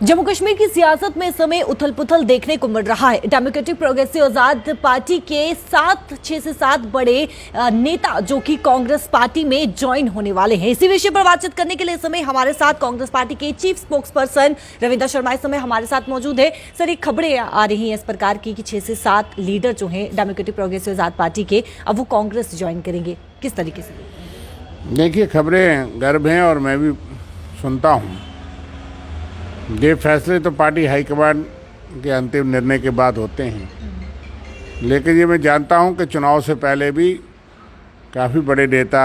जम्मू कश्मीर की सियासत में इस समय उथल पुथल देखने को मिल रहा है। डेमोक्रेटिक प्रोग्रेसिव आजाद पार्टी के 6 से 7 बड़े नेता जो कि कांग्रेस पार्टी में ज्वाइन होने वाले हैं। इसी विषय पर बातचीत करने के लिए इस समय हमारे साथ कांग्रेस पार्टी के chief spokes person Ravinder Sharma इस समय हमारे साथ मौजूद है। सर, एक खबरें आ रही हैं इस प्रकार की कि 6 से 7 लीडर जो हैं डेमोक्रेटिक प्रोग्रेसिव आजाद पार्टी के, अब वो कांग्रेस ज्वाइन करेंगे, किस तरीके से? देखिए, खबरें गर्भ हैं और मैं भी सुनता हूँ। ये फैसले तो पार्टी हाईकमान के अंतिम निर्णय के बाद होते हैं, लेकिन ये मैं जानता हूँ कि चुनाव से पहले भी काफ़ी बड़े नेता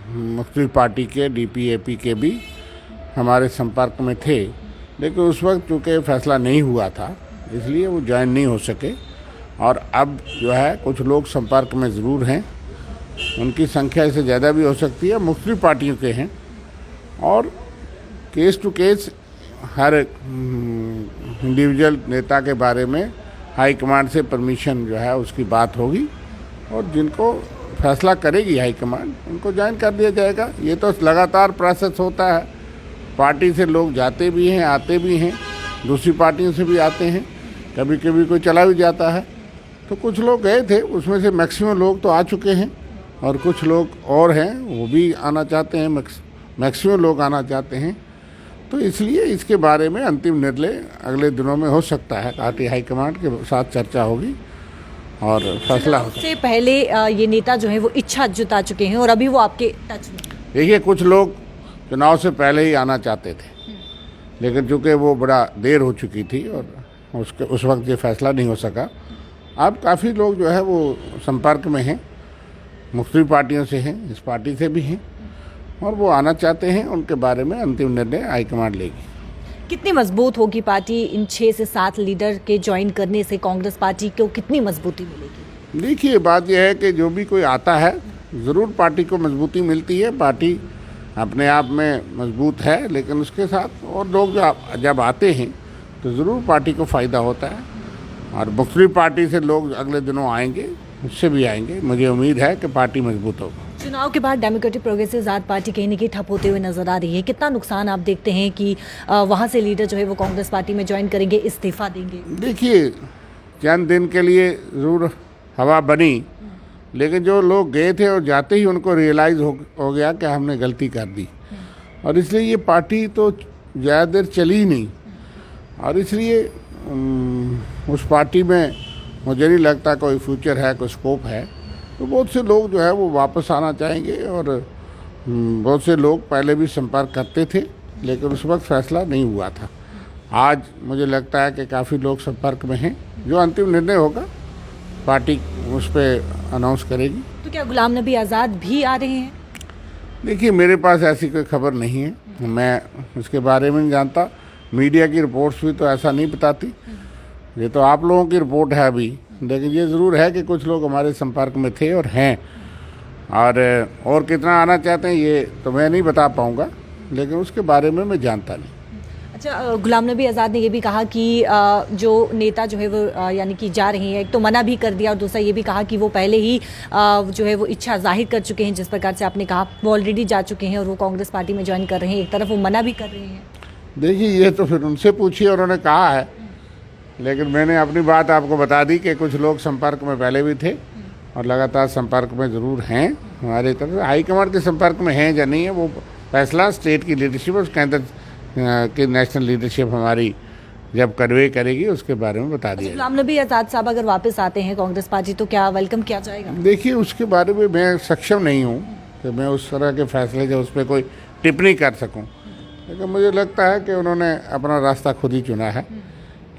मुख्तलिफ पार्टी के डीपीएपी के भी हमारे संपर्क में थे, लेकिन उस वक्त चूँकि फैसला नहीं हुआ था इसलिए वो ज्वाइन नहीं हो सके। और अब जो है कुछ लोग संपर्क में ज़रूर हैं, उनकी संख्या इससे ज़्यादा भी हो सकती है, मुख्तलिफ पार्टियों के हैं। और केस टू केस हर इंडिविजुअल नेता के बारे में हाई कमांड से परमिशन जो है उसकी बात होगी और जिनको फैसला करेगी हाई कमांड उनको ज्वाइन कर दिया जाएगा। ये तो लगातार प्रोसेस होता है, पार्टी से लोग जाते भी हैं, आते भी हैं, दूसरी पार्टियों से भी आते हैं, कभी कभी कोई चला भी जाता है। तो कुछ लोग गए थे, उसमें से मैक्सिमम लोग तो आ चुके हैं और कुछ लोग और हैं वो भी आना चाहते हैं, मैक्सिमम लोग आना चाहते हैं। तो इसलिए इसके बारे में अंतिम निर्णय अगले दिनों में हो सकता है। पार्टी हाईकमांड के साथ चर्चा होगी और फैसला होगा। उससे पहले ये नेता जो है वो इच्छा जता चुके हैं और अभी वो आपके टच में? देखिए, कुछ लोग चुनाव से पहले ही आना चाहते थे, लेकिन चूँकि वो बड़ा देर हो चुकी थी और उस वक्त ये फैसला नहीं हो सका। अब काफ़ी लोग जो है वो संपर्क में हैं, मुख्तलिफ पार्टियों से हैं, इस पार्टी से भी हैं और वो आना चाहते हैं। उनके बारे में अंतिम निर्णय हाईकमांड लेगी। कितनी मजबूत होगी पार्टी इन 6 से 7 लीडर के ज्वाइन करने से? कांग्रेस पार्टी को कितनी मजबूती मिलेगी? देखिए, बात यह है कि जो भी कोई आता है ज़रूर पार्टी को मजबूती मिलती है। पार्टी अपने आप में मजबूत है, लेकिन उसके साथ और लोग जब आते हैं तो ज़रूर पार्टी को फ़ायदा होता है और मुख्तलिफ पार्टी से लोग अगले दिनों आएंगे, उससे भी आएंगे। मुझे उम्मीद है कि पार्टी मजबूत होगी। चुनाव के बाद डेमोक्रेटिक प्रोग्रेसिव आजाद पार्टी कहीं न कहीं ठप होते हुए नजर आ रही है। कितना नुकसान आप देखते हैं कि वहाँ से लीडर जो है वो कांग्रेस पार्टी में ज्वाइन करेंगे, इस्तीफा देंगे? देखिए, चंद दिन के लिए ज़रूर हवा बनी, लेकिन जो लोग गए थे और जाते ही उनको रियलाइज़ हो गया कि हमने गलती कर दी और इसलिए ये पार्टी तो ज़्यादा देर चली नहीं और इसलिए उस पार्टी में मुझे नहीं लगता कोई फ्यूचर है, कोई स्कोप है। तो बहुत से लोग जो है वो वापस आना चाहेंगे और बहुत से लोग पहले भी संपर्क करते थे, लेकिन उस वक्त फैसला नहीं हुआ था। आज मुझे लगता है कि काफ़ी लोग संपर्क में हैं। जो अंतिम निर्णय होगा पार्टी उस पर अनाउंस करेगी। तो क्या गुलाम नबी आज़ाद भी आ रहे हैं? देखिए, मेरे पास ऐसी कोई खबर नहीं है, मैं उसके बारे में नहीं जानता। मीडिया की रिपोर्ट्स भी तो ऐसा नहीं बताती, ये तो आप लोगों की रिपोर्ट है अभी। लेकिन ये ज़रूर है कि कुछ लोग हमारे संपर्क में थे और हैं, और कितना आना चाहते हैं ये तो मैं नहीं बता पाऊँगा, लेकिन उसके बारे में मैं जानता नहीं। अच्छा, गुलाम नबी आज़ाद ने ये भी कहा कि जो नेता जो है वो यानी कि जा रहे हैं, एक तो मना भी कर दिया और दूसरा ये भी कहा कि वो पहले ही जो है वो इच्छा जाहिर कर चुके हैं। जिस प्रकार से आपने कहा वो ऑलरेडी जा चुके हैं और वो कांग्रेस पार्टी में ज्वाइन कर रहे हैं, एक तरफ वो मना भी कर रहे हैं। देखिए, ये तो फिर उनसे पूछिए, उन्होंने कहा है, लेकिन मैंने अपनी बात आपको बता दी कि कुछ लोग संपर्क में पहले भी थे और लगातार संपर्क में ज़रूर हैं। हमारे तरफ हाईकमांड के संपर्क में हैं या नहीं है वो फैसला स्टेट की लीडरशिप और केंद्र की नेशनल लीडरशिप हमारी जब कन्वे करेगी उसके बारे में बता दिया। गुलाम नबी आज़ाद साहब अगर वापस आते हैं कांग्रेस पार्टी तो क्या वेलकम किया जाएगा? देखिए, उसके बारे में मैं सक्षम नहीं हूँ कि मैं उस तरह के फैसले जो उस पर कोई टिप्पणी कर सकूँ, लेकिन मुझे लगता है कि उन्होंने अपना रास्ता खुद ही चुना है,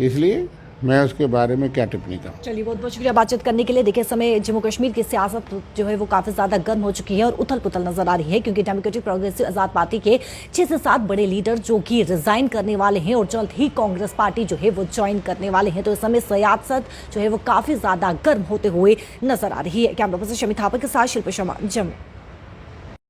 इसलिए मैं उसके बारे में क्या टिप्पणी करूँ। चलिए, बहुत बहुत शुक्रिया बातचीत करने के लिए। देखिए, समय जम्मू कश्मीर की सियासत जो है वो काफ़ी ज़्यादा गर्म हो चुकी है और उथल पुथल नजर आ रही है, क्योंकि डेमोक्रेटिक प्रोग्रेसिव आजाद पार्टी के 6 से 7 बड़े लीडर जो कि रिजाइन करने वाले हैं और जल्द ही कांग्रेस पार्टी जो है वो ज्वाइन करने वाले हैं। तो इस समय सियासत जो है वो काफ़ी ज़्यादा गर्म होते हुए नजर आ रही है। कैमरा पर्सन शमी थापर के साथ शिल्पा शर्मा, जम्मू।